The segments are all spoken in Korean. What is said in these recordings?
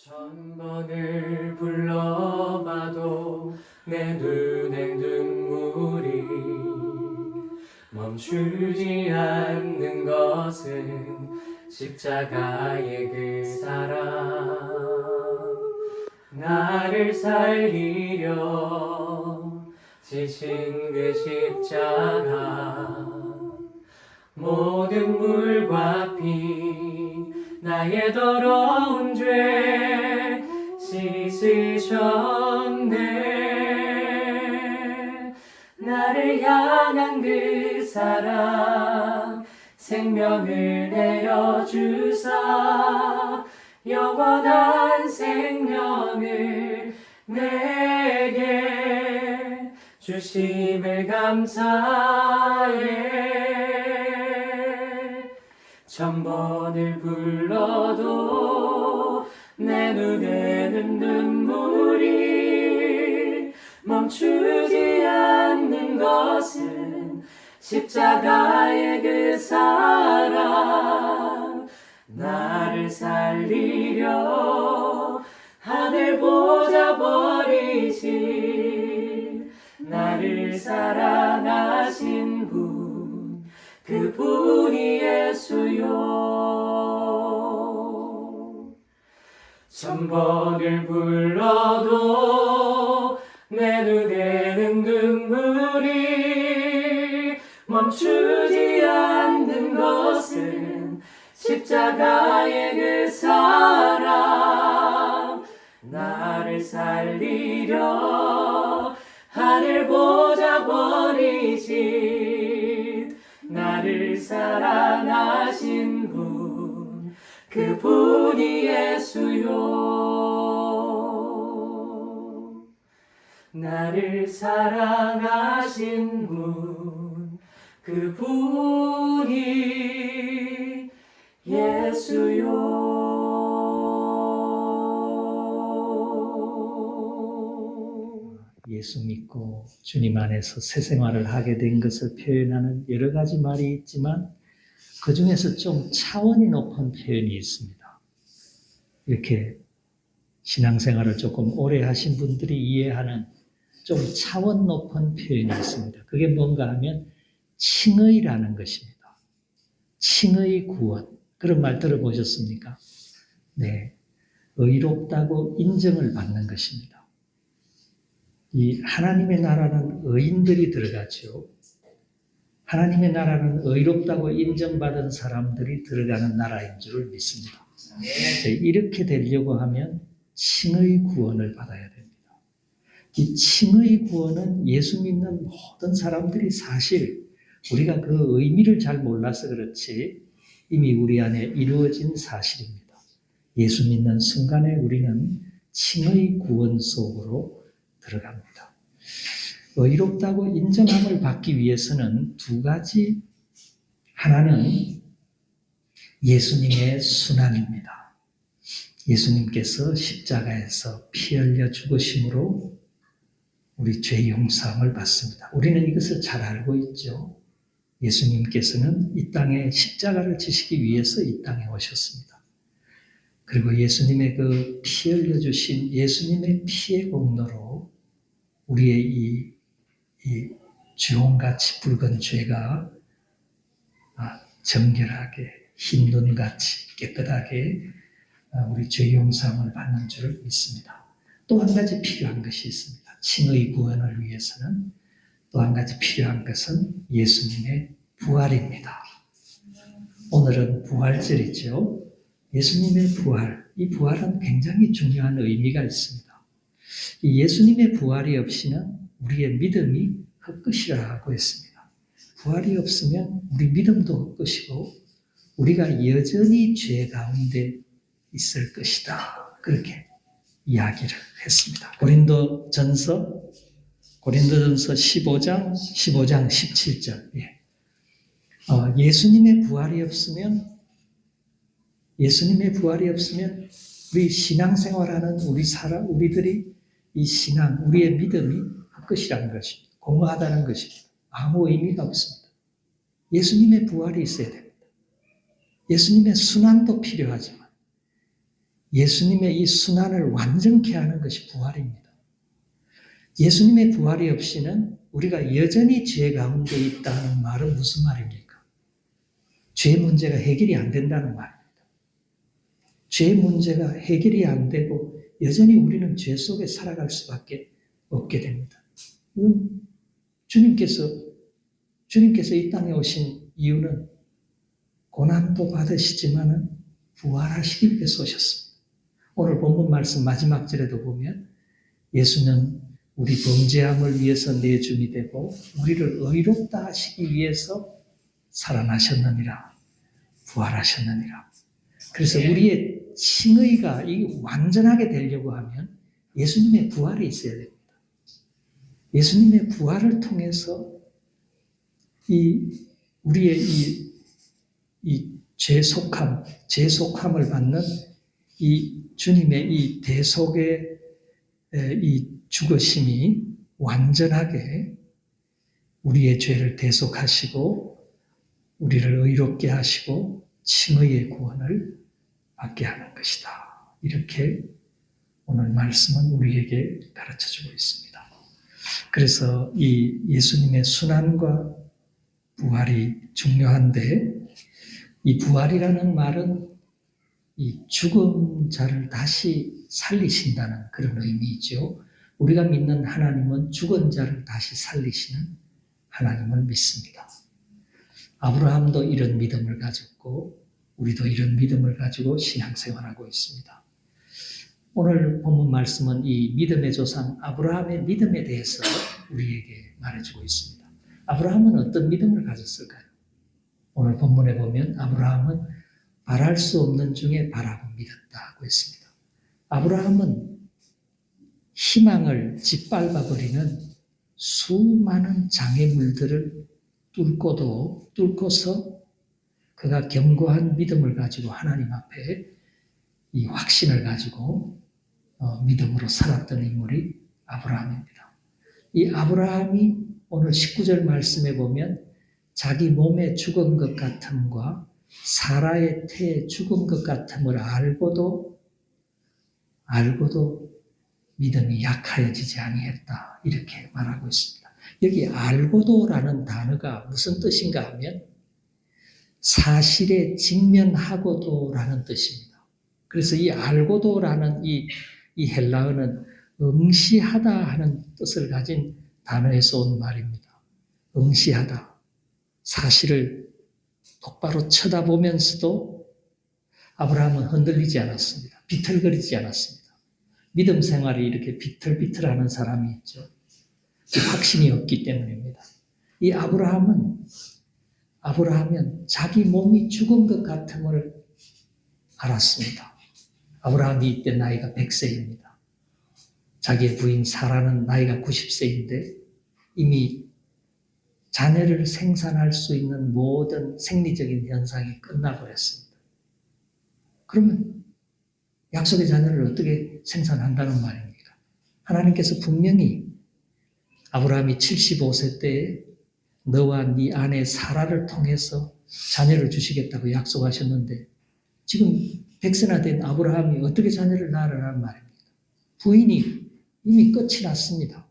천번을 불러봐도 내 눈에 눈물이 멈추지 않는 것은 십자가의 그 사랑. 나를 살리려 지신 그 십자가, 모든 물과 피 나의 더러운 죄 씻으셨네. 나를 향한 그 사랑, 생명을 내어주사 영원한 생명을 내게 주심을 감사해. 천번을 불러도 내 눈에는 눈물이 멈추지 않는 것은 십자가의 그 사랑. 나를 살리려 하늘 보좌 버리신 나를 사랑하신 분, 그분이 예수요. 천번을 불러도 내 눈에는 눈물이 멈추지 않는 것은 십자가의 그 사랑. 나를 살리려 하늘 보좌 버리신 나를 사랑하신 분, 그분이 예수요. 나를 사랑하신 분, 그분이 예수요. 예수 믿고 주님 안에서 새 생활을 하게 된 것을 표현하는 여러 가지 말이 있지만 그 중에서 좀 차원이 높은 표현이 있습니다. 이렇게 신앙생활을 조금 오래 하신 분들이 이해하는 좀 차원 높은 표현이 있습니다. 그게 뭔가 하면 칭의라는 것입니다. 칭의 구원. 그런 말 들어보셨습니까? 네. 의롭다고 인정을 받는 것입니다. 이 하나님의 나라는 의인들이 들어가죠. 하나님의 나라는 의롭다고 인정받은 사람들이 들어가는 나라인 줄 믿습니다. 이렇게 되려고 하면 칭의 구원을 받아야 됩니다. 이 칭의 구원은 예수 믿는 모든 사람들이 사실 우리가 그 의미를 잘 몰라서 그렇지 이미 우리 안에 이루어진 사실입니다. 예수 믿는 순간에 우리는 칭의 구원 속으로 들어갑니다. 의롭다고 인정함을 받기 위해서는 두 가지. 하나는 예수님의 순환입니다. 예수님께서 십자가에서 피 흘려 죽으심으로 우리 죄 용서함을 받습니다. 우리는 이것을 잘 알고 있죠. 예수님께서는 이 땅에 십자가를 지시기 위해서 이 땅에 오셨습니다. 그리고 예수님의 그 피 흘려 주신 예수님의 피의 공로로 우리의 이 주홍같이 붉은 죄가 정결하게 흰 눈같이 깨끗하게 우리 죄 용서함을 받는 줄 믿습니다. 또 한 가지 필요한 것이 있습니다. 칭의 구원을 위해서는 또 한 가지 필요한 것은 예수님의 부활입니다. 오늘은 부활절이죠. 예수님의 부활, 이 부활은 굉장히 중요한 의미가 있습니다. 이 예수님의 부활이 없이는 우리의 믿음이 헛것이라 하고 있습니다. 부활이 없으면 우리 믿음도 헛것이고 우리가 여전히 죄 가운데 있을 것이다. 그렇게 이야기를 했습니다. 고린도전서 15장 17절. 예수님의 부활이 없으면 우리 신앙생활하는 우리들이 이 신앙, 우리의 믿음이 헛것이라는 것입니다. 공허하다는 것입니다. 아무 의미가 없습니다. 예수님의 부활이 있어야 됩니다. 예수님의 순환도 필요하지만 예수님의 이 순환을 완전케 하는 것이 부활입니다. 예수님의 부활이 없이는 우리가 여전히 죄 가운데 있다는 말은 무슨 말입니까? 죄 문제가 해결이 안 된다는 말입니다. 죄 문제가 해결이 안 되고 여전히 우리는 죄 속에 살아갈 수밖에 없게 됩니다. 주님께서 이 땅에 오신 이유는 고난도 받으시지만은 부활하시기 위해서 오셨습니다. 오늘 본문 말씀 마지막 절에도 보면 예수는 우리 범죄함을 위해서 내 죽이 되고 우리를 의롭다 하시기 위해서 살아나셨느니라, 부활하셨느니라. 그래서 우리의 칭의가 완전하게 되려고 하면 예수님의 부활이 있어야 됩니다. 예수님의 부활을 통해서 우리의 이 죄속함을 받는 이 주님의 이 대속의 이 죽으심이 완전하게 우리의 죄를 대속하시고 우리를 의롭게 하시고 칭의의 구원을 받게 하는 것이다. 이렇게 오늘 말씀은 우리에게 가르쳐주고 있습니다. 그래서 이 예수님의 순환과 부활이 중요한데 이 부활이라는 말은 이 죽은 자를 다시 살리신다는 그런 의미이죠. 우리가 믿는 하나님은 죽은 자를 다시 살리시는 하나님을 믿습니다. 아브라함도 이런 믿음을 가졌고 우리도 이런 믿음을 가지고 신앙생활하고 있습니다. 오늘 본문 말씀은 이 믿음의 조상 아브라함의 믿음에 대해서 우리에게 말해주고 있습니다. 아브라함은 어떤 믿음을 가졌을까요? 오늘 본문에 보면 아브라함은 바랄 수 없는 중에 바라고 믿었다고 했습니다. 아브라함은 희망을 짓밟아버리는 수많은 장애물들을 뚫고서 그가 견고한 믿음을 가지고 하나님 앞에 이 확신을 가지고 믿음으로 살았던 인물이 아브라함입니다. 이 아브라함이 오늘 19절 말씀에 보면 자기 몸에 죽은 것 같음과 사라의 태에 죽은 것 같음을 알고도 믿음이 약하여지지 아니했다. 이렇게 말하고 있습니다. 여기 알고도라는 단어가 무슨 뜻인가 하면 사실에 직면하고도라는 뜻입니다. 그래서 이 알고도라는 이 헬라어는 응시하다 하는 뜻을 가진 단어에서 온 말입니다. 응시하다. 사실을 똑바로 쳐다보면서도 아브라함은 흔들리지 않았습니다. 비틀거리지 않았습니다. 믿음 생활이 이렇게 비틀비틀하는 사람이 있죠. 확신이 없기 때문입니다. 이 아브라함은 자기 몸이 죽은 것 같음을 알았습니다. 아브라함이 이때 나이가 100세입니다. 자기의 부인 사라는 나이가 90세인데 이미 자녀를 생산할 수 있는 모든 생리적인 현상이 끝나버렸습니다. 그러면 약속의 자녀를 어떻게 생산한다는 말입니까? 하나님께서 분명히 아브라함이 75세 때에 너와 네 아내 사라를 통해서 자녀를 주시겠다고 약속하셨는데 지금 100세나 된 아브라함이 어떻게 자녀를 낳으라는 말입니까? 부인이 이미 끝이 났습니다.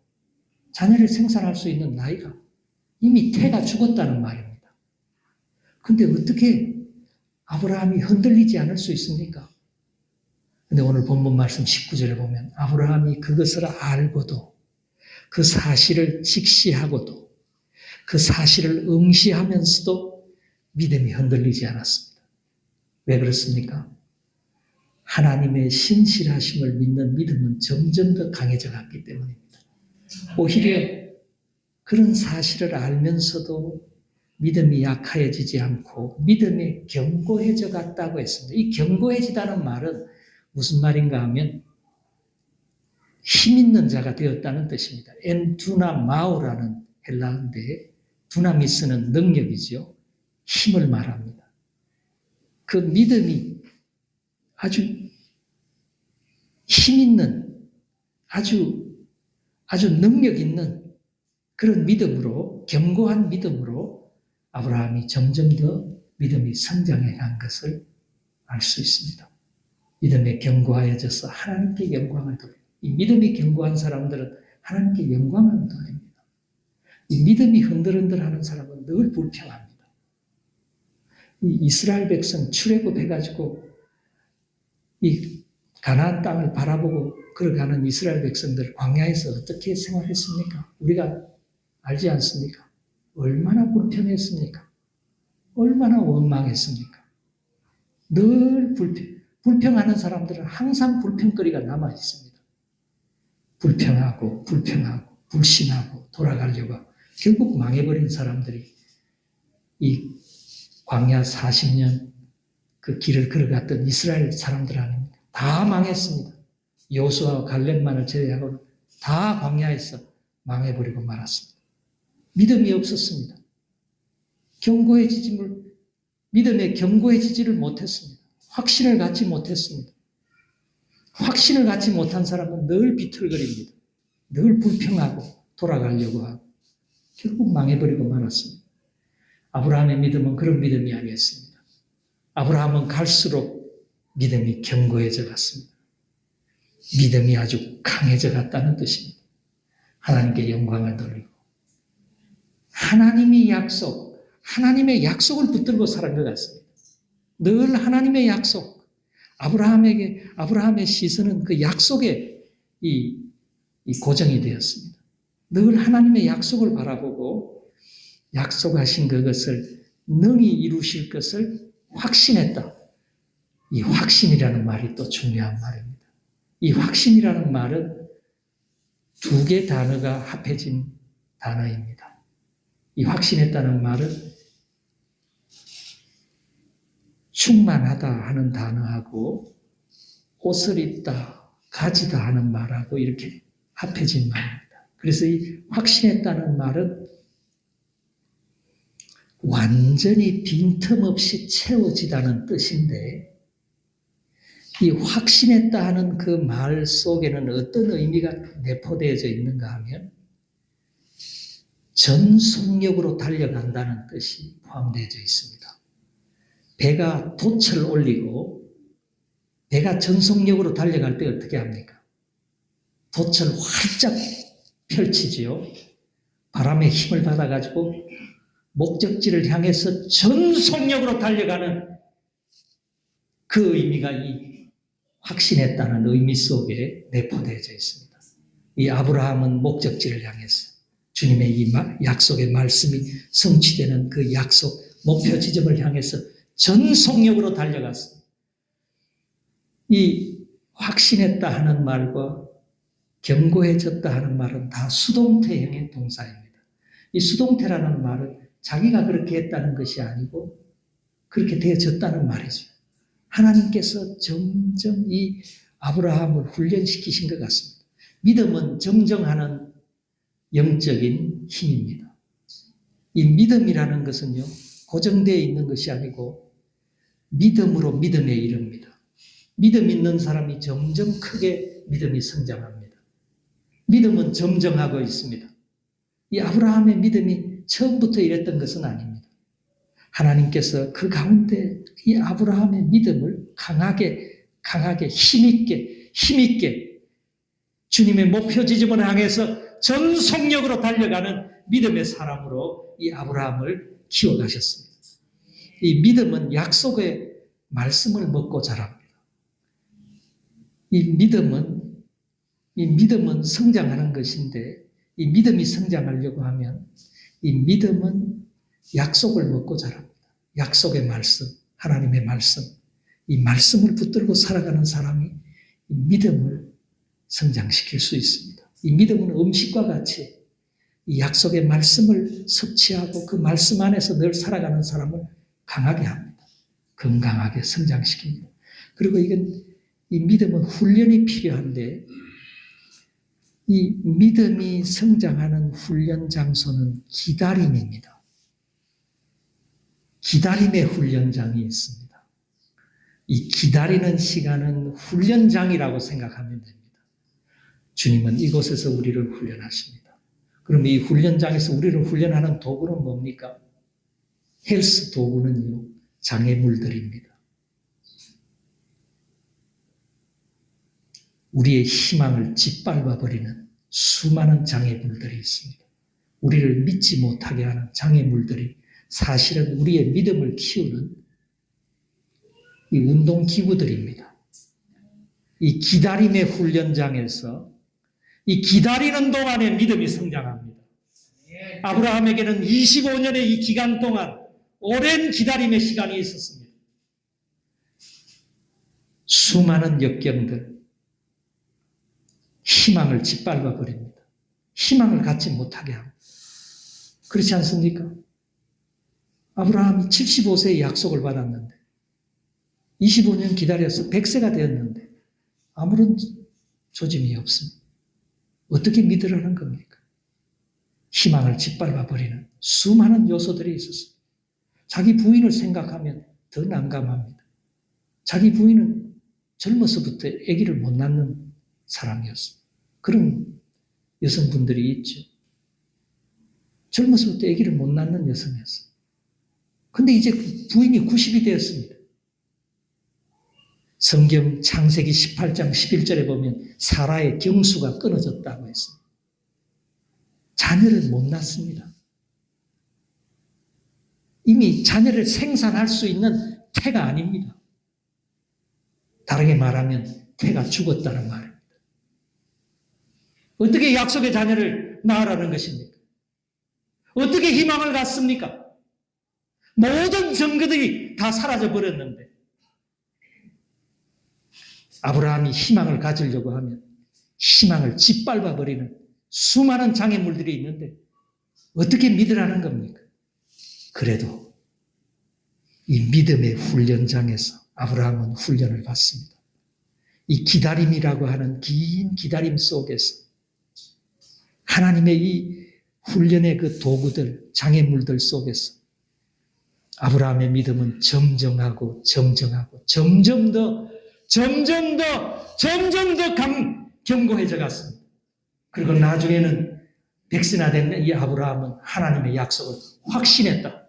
자녀를 생산할 수 있는 나이가 이미 태가 죽었다는 말입니다. 그런데 어떻게 아브라함이 흔들리지 않을 수 있습니까? 근데 오늘 본문 말씀 19절에 보면 아브라함이 그것을 알고도 그 사실을 직시하고도 그 사실을 응시하면서도 믿음이 흔들리지 않았습니다. 왜 그렇습니까? 하나님의 신실하심을 믿는 믿음은 점점 더 강해져 갔기 때문입니다. 오히려 그런 사실을 알면서도 믿음이 약해지지 않고 믿음이 견고해져 갔다고 했습니다. 이 견고해지다는 말은 무슨 말인가 하면 힘 있는 자가 되었다는 뜻입니다. 엔두나마오라는 헬라어인데 두나미스는 능력이죠. 힘을 말합니다. 그 믿음이 아주 힘 있는 아주 능력 있는 그런 믿음으로 견고한 믿음으로 아브라함이 점점 더 믿음이 성장해 간 것을 알 수 있습니다. 믿음에 견고하여져서 하나님께 영광을 돌려요. 이 믿음이 견고한 사람들은 하나님께 영광을 돌립니다. 이 믿음이 흔들흔들하는 사람은 늘 불평합니다. 이 이스라엘 백성 출애굽해가지고 이 가나안 땅을 바라보고 걸어가는 이스라엘 백성들 광야에서 어떻게 생활했습니까? 우리가 알지 않습니까? 얼마나 불평했습니까? 얼마나 원망했습니까? 늘 불평하는 사람들은 항상 불평거리가 남아 있습니다. 불평하고 불신하고 돌아가려고 하고 결국 망해버린 사람들이 이 광야 40년 그 길을 걸어갔던 이스라엘 사람들 아닙니다. 다 망했습니다. 여호수아와 갈렙만을 제외하고는 다 광야에서 망해버리고 말았습니다. 믿음이 없었습니다. 믿음에 견고해지지를 못했습니다. 확신을 갖지 못했습니다. 확신을 갖지 못한 사람은 늘 비틀거립니다. 늘 불평하고 돌아가려고 하고 결국 망해버리고 말았습니다. 아브라함의 믿음은 그런 믿음이 아니었습니다. 아브라함은 갈수록 믿음이 견고해져 갔습니다. 믿음이 아주 강해져 갔다는 뜻입니다. 하나님께 영광을 돌리고 하나님의 약속을 붙들고 살은 것 같습니다. 늘 하나님의 약속, 아브라함의 시선은 그 약속에 이 고정이 되었습니다. 늘 하나님의 약속을 바라보고 약속하신 그것을 능히 이루실 것을 확신했다. 이 확신이라는 말이 또 중요한 말입니다. 이 확신이라는 말은 두 개 단어가 합해진 단어입니다. 이 확신했다는 말은 충만하다 하는 단어하고 옷을 입다, 가지다 하는 말하고 이렇게 합해진 말입니다. 그래서 이 확신했다는 말은 완전히 빈틈없이 채워지다는 뜻인데 이 확신했다 하는 그 말 속에는 어떤 의미가 내포되어져 있는가 하면 전속력으로 달려간다는 뜻이 포함되어져 있습니다. 배가 돛을 올리고 배가 전속력으로 달려갈 때 어떻게 합니까? 돛을 활짝 펼치지요. 바람의 힘을 받아가지고 목적지를 향해서 전속력으로 달려가는 그 의미가 이 확신했다는 의미 속에 내포되어져 있습니다. 이 아브라함은 목적지를 향해서 주님의 이 약속의 말씀이 성취되는 그 약속, 목표 지점을 향해서 전속력으로 달려갔습니다. 이 확신했다 하는 말과 견고해졌다 하는 말은 다 수동태형의 동사입니다. 이 수동태라는 말은 자기가 그렇게 했다는 것이 아니고 그렇게 되어졌다는 말이죠. 하나님께서 점점 이 아브라함을 훈련시키신 것 같습니다. 믿음은 정정하는 영적인 힘입니다. 이 믿음이라는 것은요, 고정되어 있는 것이 아니고 믿음으로 믿음에 이릅니다. 믿음 있는 사람이 점점 크게 믿음이 성장합니다. 믿음은 점정하고 있습니다. 이 아브라함의 믿음이 처음부터 이랬던 것은 아닙니다. 하나님께서 그 가운데 이 아브라함의 믿음을 강하게 힘있게 주님의 목표 지점을 향해서 전속력으로 달려가는 믿음의 사람으로 이 아브라함을 키워가셨습니다. 이 믿음은 약속의 말씀을 먹고 자랍니다. 이 믿음은 성장하는 것인데 이 믿음이 성장하려고 하면 이 믿음은 약속을 먹고 자랍니다. 약속의 말씀, 하나님의 말씀, 이 말씀을 붙들고 살아가는 사람이 이 믿음을 성장시킬 수 있습니다. 이 믿음은 음식과 같이 이 약속의 말씀을 섭취하고 그 말씀 안에서 늘 살아가는 사람을 강하게 합니다. 건강하게 성장시킵니다. 그리고 이 믿음은 훈련이 필요한데 이 믿음이 성장하는 훈련 장소는 기다림입니다. 기다림의 훈련장이 있습니다. 이 기다리는 시간은 훈련장이라고 생각하면 됩니다. 주님은 이곳에서 우리를 훈련하십니다. 그럼 이 훈련장에서 우리를 훈련하는 도구는 뭡니까? 헬스 도구는요, 장애물들입니다. 우리의 희망을 짓밟아 버리는 수많은 장애물들이 있습니다. 우리를 믿지 못하게 하는 장애물들이 사실은 우리의 믿음을 키우는 이 운동기구들입니다. 이 기다림의 훈련장에서 이 기다리는 동안에 믿음이 성장합니다. 아브라함에게는 25년의 이 기간 동안 오랜 기다림의 시간이 있었습니다. 수많은 역경들, 희망을 짓밟아 버립니다. 희망을 갖지 못하게 합니다. 그렇지 않습니까? 아브라함이 75세의 약속을 받았는데 25년 기다려서 100세가 되었는데 아무런 조짐이 없습니다. 어떻게 믿으라는 겁니까? 희망을 짓밟아 버리는 수많은 요소들이 있었습니다. 자기 부인을 생각하면 더 난감합니다. 자기 부인은 젊어서부터 아기를 못 낳는 사람이었습니다. 그런 여성분들이 있죠. 젊어서부터 아기를 못 낳는 여성이었어요. 근데 이제 부인이 90이 되었습니다. 성경 창세기 18장 11절에 보면 사라의 경수가 끊어졌다고 했습니다. 자녀를 못 낳습니다. 이미 자녀를 생산할 수 있는 태가 아닙니다. 다르게 말하면 태가 죽었다는 말입니다. 어떻게 약속의 자녀를 낳으라는 것입니까? 어떻게 희망을 갖습니까? 모든 증거들이 다 사라져 버렸는데 아브라함이 희망을 가지려고 하면 희망을 짓밟아 버리는 수많은 장애물들이 있는데 어떻게 믿으라는 겁니까? 그래도 이 믿음의 훈련장에서 아브라함은 훈련을 받습니다. 이 기다림이라고 하는 긴 기다림 속에서 하나님의 이 훈련의 그 도구들, 장애물들 속에서 아브라함의 믿음은 점점 더 견고해져 갔습니다. 그리고 나중에는 100세나 된 이 아브라함은 하나님의 약속을 확신했다.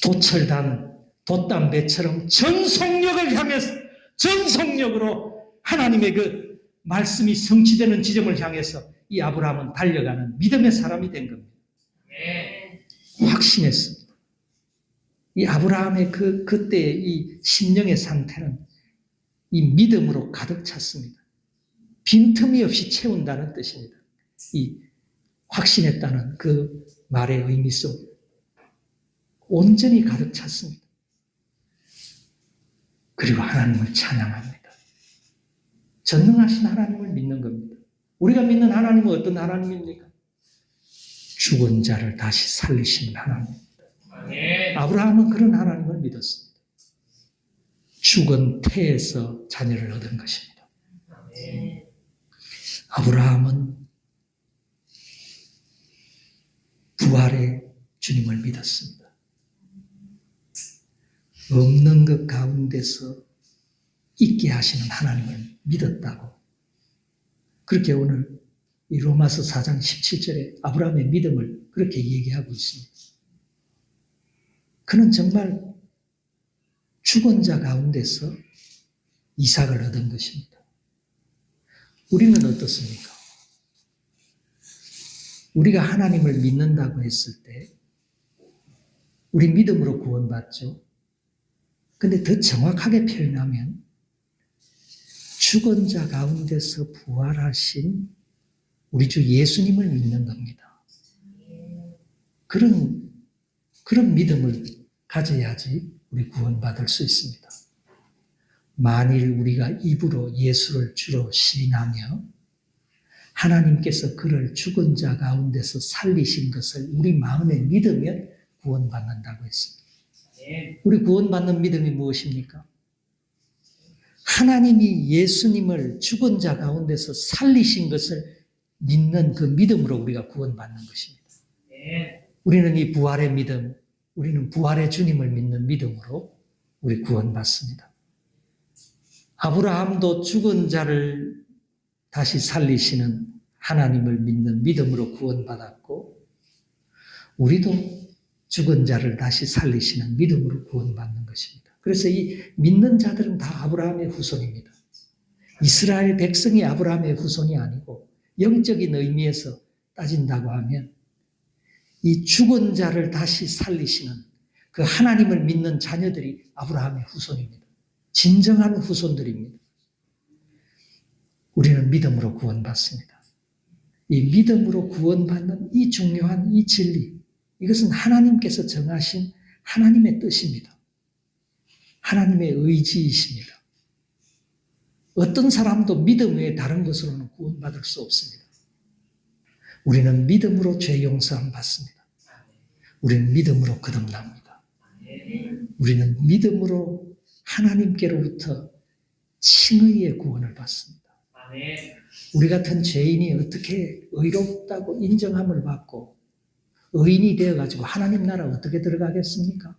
도철단, 돛담배처럼 전속력을 향해서 전속력으로 하나님의 그 말씀이 성취되는 지점을 향해서 이 아브라함은 달려가는 믿음의 사람이 된 겁니다. 확신했습니다. 이 아브라함의 그때의 이 심령의 상태는 이 믿음으로 가득 찼습니다. 빈틈이 없이 채운다는 뜻입니다. 이 확신했다는 그 말의 의미 속에 온전히 가득 찼습니다. 그리고 하나님을 찬양합니다. 전능하신 하나님을 믿는 겁니다. 우리가 믿는 하나님은 어떤 하나님입니까? 죽은 자를 다시 살리시는 하나님입니다. 아브라함은 그런 하나님을 믿었습니다. 죽은 태에서 자녀를 얻은 것입니다. 아브라함은 부활의 주님을 믿었습니다. 없는 것 가운데서 있게 하시는 하나님을 믿었다고. 그렇게 오늘 이 로마서 4장 17절에 아브라함의 믿음을 그렇게 얘기하고 있습니다. 그는 정말 죽은 자 가운데서 이삭을 얻은 것입니다. 우리는 어떻습니까? 우리가 하나님을 믿는다고 했을 때 우리 믿음으로 구원받죠. 근데 더 정확하게 표현하면 죽은 자 가운데서 부활하신 우리 주 예수님을 믿는 겁니다. 그런 믿음을 가져야지 우리 구원받을 수 있습니다. 만일 우리가 입으로 예수를 주로 시인하며 하나님께서 그를 죽은 자 가운데서 살리신 것을 우리 마음에 믿으면 구원받는다고 했습니다. 우리 구원받는 믿음이 무엇입니까? 하나님이 예수님을 죽은 자 가운데서 살리신 것을 믿는 그 믿음으로 우리가 구원받는 것입니다. 우리는 이 부활의 믿음, 우리는 부활의 주님을 믿는 믿음으로 우리 구원받습니다. 아브라함도 죽은 자를 다시 살리시는 하나님을 믿는 믿음으로 구원받았고 우리도 죽은 자를 다시 살리시는 믿음으로 구원받는 것입니다. 그래서 이 믿는 자들은 다 아브라함의 후손입니다. 이스라엘 백성이 아브라함의 후손이 아니고 영적인 의미에서 따진다고 하면 이 죽은 자를 다시 살리시는 그 하나님을 믿는 자녀들이 아브라함의 후손입니다. 진정한 후손들입니다. 우리는 믿음으로 구원받습니다. 이 믿음으로 구원받는 이 중요한 이 진리, 이것은 하나님께서 정하신 하나님의 뜻입니다. 하나님의 의지이십니다. 어떤 사람도 믿음 외에 다른 것으로는 구원받을 수 없습니다. 우리는 믿음으로 죄 용서함 받습니다. 우리는 믿음으로 거듭납니다. 우리는 믿음으로 하나님께로부터 칭의의 구원을 받습니다. 우리 같은 죄인이 어떻게 의롭다고 인정함을 받고 의인이 되어가지고 하나님 나라 어떻게 들어가겠습니까?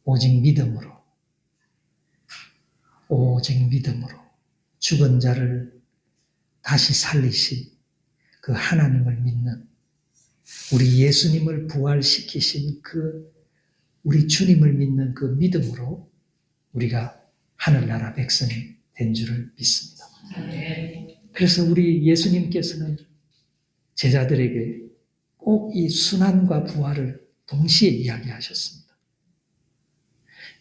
오직 믿음으로, 오직 믿음으로 죽은 자를 다시 살리신 그 하나님을 믿는, 우리 예수님을 부활시키신 그 우리 주님을 믿는 그 믿음으로 우리가 하늘나라 백성이 된 줄을 믿습니다. 그래서 우리 예수님께서는 제자들에게 꼭 이 순환과 부활을 동시에 이야기하셨습니다.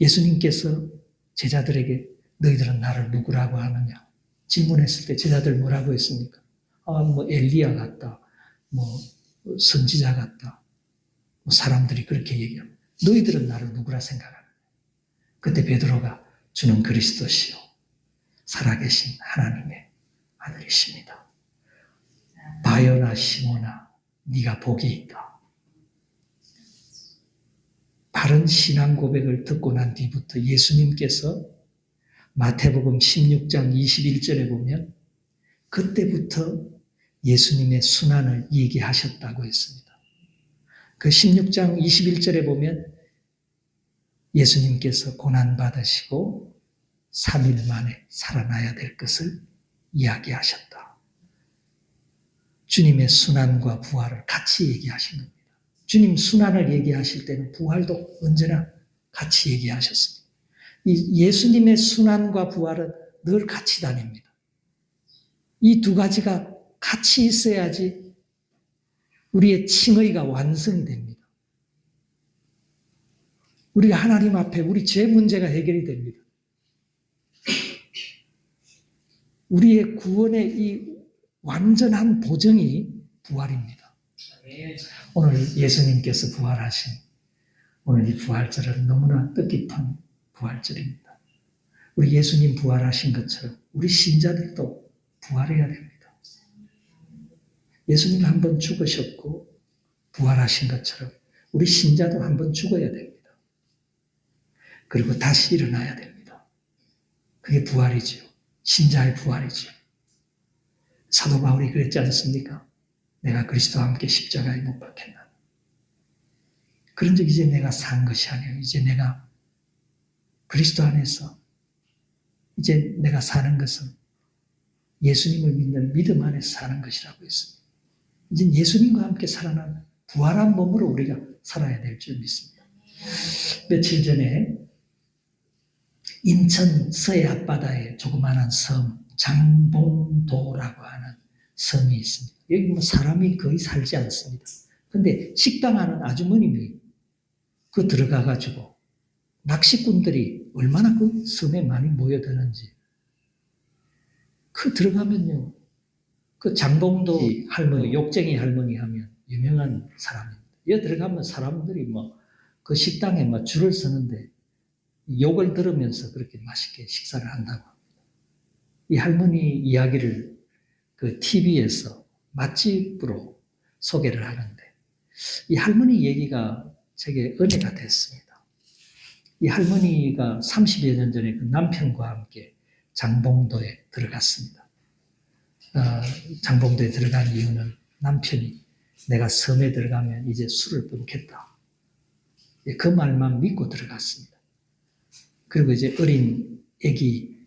예수님께서 제자들에게 너희들은 나를 누구라고 하느냐 질문했을 때 제자들 뭐라고 했습니까? 엘리야 같다, 선지자 같다, 사람들이 그렇게 얘기합니다. 너희들은 나를 누구라 생각하느냐? 그때 베드로가 주는 그리스도시요 살아계신 하나님의 아들이십니다. 바요나 시몬아 네가 복이 있다. 바른 신앙 고백을 듣고 난 뒤부터 예수님께서 마태복음 16장 21절에 보면 그때부터 예수님의 순환을 얘기하셨다고 했습니다. 그 16장 21절에 보면 예수님께서 고난받으시고 3일 만에 살아나야 될 것을 이야기하셨다. 주님의 순환과 부활을 같이 얘기하신 겁니다. 주님 순환을 얘기하실 때는 부활도 언제나 같이 얘기하셨습니다. 이 예수님의 순환과 부활은 늘 같이 다닙니다. 이 두 가지가 같이 있어야지 우리의 칭의가 완성이 됩니다. 우리가 하나님 앞에 우리 죄 문제가 해결이 됩니다. 우리의 구원의 이 완전한 보정이 부활입니다. 오늘 예수님께서 부활하신 오늘 이 부활절은 너무나 뜻깊은 부활절입니다. 우리 예수님 부활하신 것처럼 우리 신자들도 부활해야 됩니다. 예수님 한번 죽으셨고 부활하신 것처럼 우리 신자도 한번 죽어야 됩니다. 그리고 다시 일어나야 됩니다. 그게 부활이지요. 신자의 부활이지요. 사도 바울이 그랬지 않습니까? 내가 그리스도와 함께 십자가에 못 박혔나. 그런즉 이제 내가 산 것이 아니에요. 이제 내가 그리스도 안에서 이제 내가 사는 것은 예수님을 믿는 믿음 안에서 사는 것이라고 했습니다. 이제 예수님과 함께 살아난 부활한 몸으로 우리가 살아야 될 줄 믿습니다. 며칠 전에 인천 서해 앞바다에 조그마한 섬 장봉도라고 하는 섬이 있습니다. 여기 사람이 거의 살지 않습니다. 근데 식당하는 아주머님이 그 들어가가지고 낚시꾼들이 얼마나 그 섬에 많이 모여드는지 그 들어가면요 그 장봉도 할머니, 욕쟁이 할머니 하면 유명한 사람입니다. 여기 들어가면 사람들이 그 식당에 줄을 서는데 욕을 들으면서 그렇게 맛있게 식사를 한다고 합니다. 이 할머니 이야기를 그 TV에서 맛집으로 소개를 하는데 이 할머니 얘기가 제게 은혜가 됐습니다. 이 할머니가 30여 년 전에 그 남편과 함께 장봉도에 들어갔습니다. 장봉도에 들어간 이유는 남편이 내가 섬에 들어가면 이제 술을 끊겠다. 그 말만 믿고 들어갔습니다. 그리고 이제 어린 아기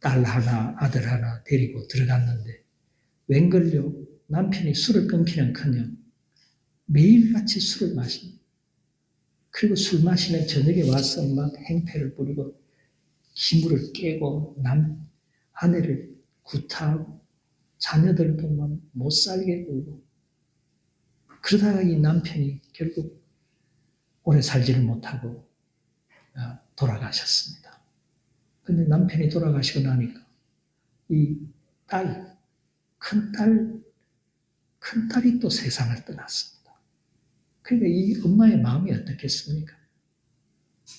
딸 하나 아들 하나 데리고 들어갔는데 웬걸요 남편이 술을 끊기는커녕 매일같이 술을 마십니다. 그리고 술 마시는 저녁에 와서 막 행패를 부리고 기물을 깨고 아내를 구타하고 자녀들도 막 못 살게 굴고 그러다가 이 남편이 결국 오래 살지를 못하고 돌아가셨습니다. 근데 남편이 돌아가시고 나니까 이 큰딸이 또 세상을 떠났습니다. 그러니까 이 엄마의 마음이 어떻겠습니까?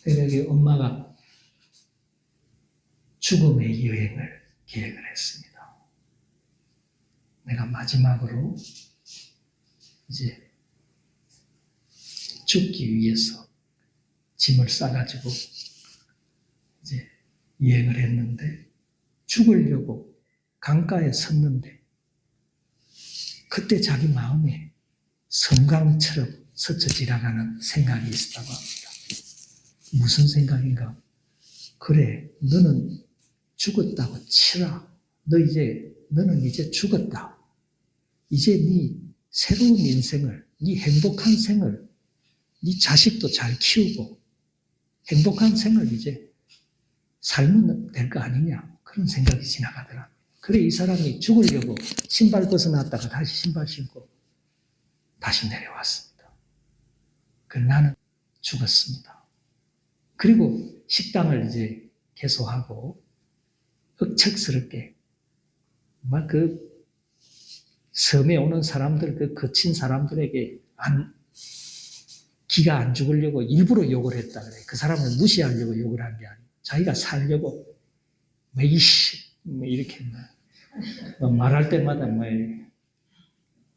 그러니까 엄마가 죽음의 여행을 계획을 했습니다. 내가 마지막으로 이제 죽기 위해서 짐을 싸가지고 이제 여행을 했는데 죽으려고 강가에 섰는데 그때 자기 마음에 섬광처럼 스쳐 지나가는 생각이 있었다고 합니다. 무슨 생각인가? 그래, 너는 죽었다고 치라. 너는 이제 죽었다. 이제 네 새로운 인생을, 네 행복한 생을, 네 자식도 잘 키우고 행복한 생을 이제 살면 될 거 아니냐. 그런 생각이 지나가더라. 그래, 이 사람이 죽으려고 신발 벗어놨다가 다시 신발 신고 다시 내려왔습니다. 그 나는 죽었습니다. 그리고 식당을 이제 개소하고 억척스럽게 막 그 섬에 오는 사람들, 그 거친 사람들에게 기가 안 죽으려고 일부러 욕을 했다 그래. 그 사람을 무시하려고 욕을 한 게 아니고 자기가 살려고 뭐 이렇게 뭐 말할 때마다 뭐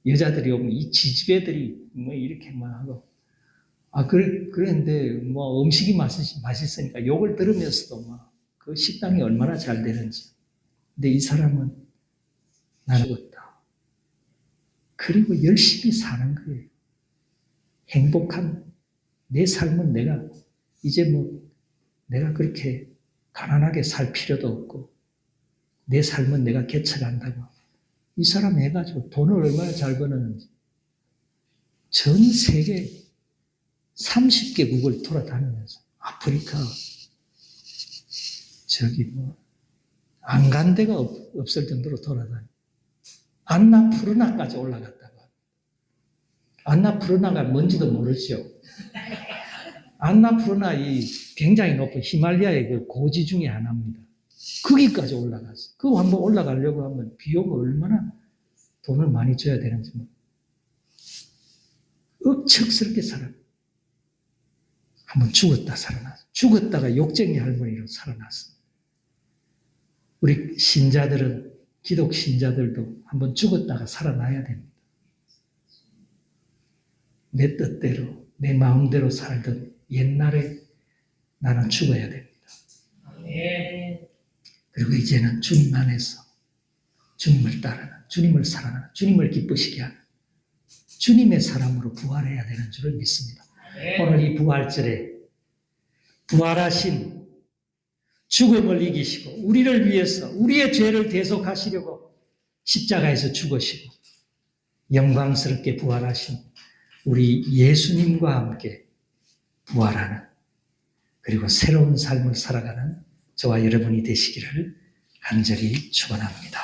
여자들이 오면 이 지지배들이 뭐 이렇게 막 하고 그랬는데 뭐 음식이 맛있으니까 욕을 들으면서도 막 그 식당이 얼마나 잘 되는지. 근데 이 사람은 나는 죽었다. 그리고 열심히 사는 거예요. 행복한 내 삶은 이제 내가 그렇게 가난하게 살 필요도 없고 내 삶은 내가 개척한다고. 이 사람 해가지고 돈을 얼마나 잘 버는지 전 세계 30개국을 돌아다니면서 아프리카 안 간 데가 없을 정도로 돌아다니. 안나푸르나까지 올라갔다고. 안나푸르나가 뭔지도 모르죠. 안나푸르나 이 굉장히 높은 히말라야의 그 고지 중에 하나입니다. 거기까지 올라갔어요. 그거 한번 올라가려고 하면 비용을 얼마나 돈을 많이 줘야 되는지 억척스럽게 살아. 한번 죽었다 살아났어. 죽었다가 욕쟁이 할머니로 살아났습니다. 우리 신자들은 기독 신자들도 한번 죽었다가 살아나야 됩니다. 내 뜻대로 내 마음대로 살던 옛날에 나는 죽어야 됩니다. 그리고 이제는 주님 안에서 주님을 따르는, 주님을 사랑하는, 주님을 기쁘시게 하는 주님의 사람으로 부활해야 되는 줄을 믿습니다. 오늘 이 부활절에 부활하신 죽음을 이기시고 우리를 위해서 우리의 죄를 대속하시려고 십자가에서 죽으시고 영광스럽게 부활하신 우리 예수님과 함께 부활하는 그리고 새로운 삶을 살아가는 저와 여러분이 되시기를 간절히 축원합니다.